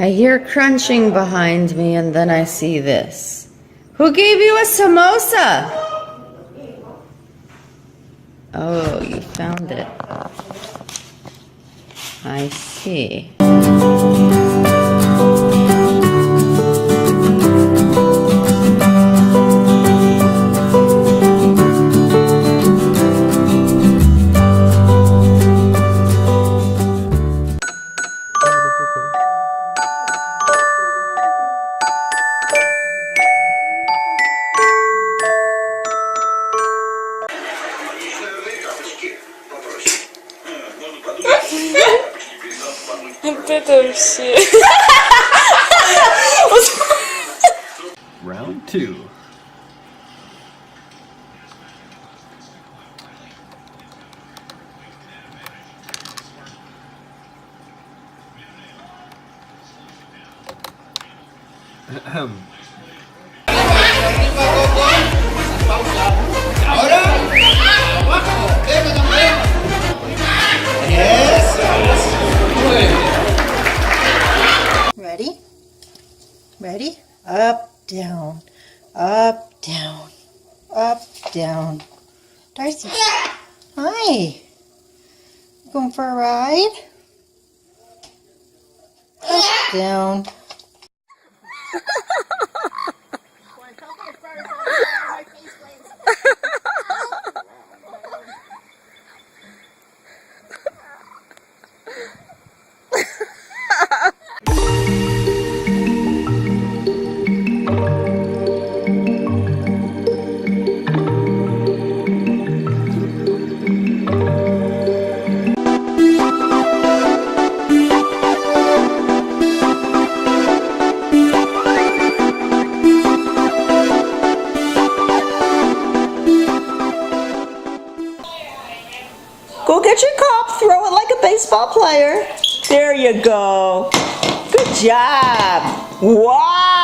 I hear crunching behind me and then I see this. Who gave you a samosa? Oh, you found it. I see. Это все. Round 2. Ready? Ready? Up, down, up, down, up, down. Darcy, hi. Going for a ride? Up, down. Go get your cup, throw it like a baseball player. There you go. Good job. Wow.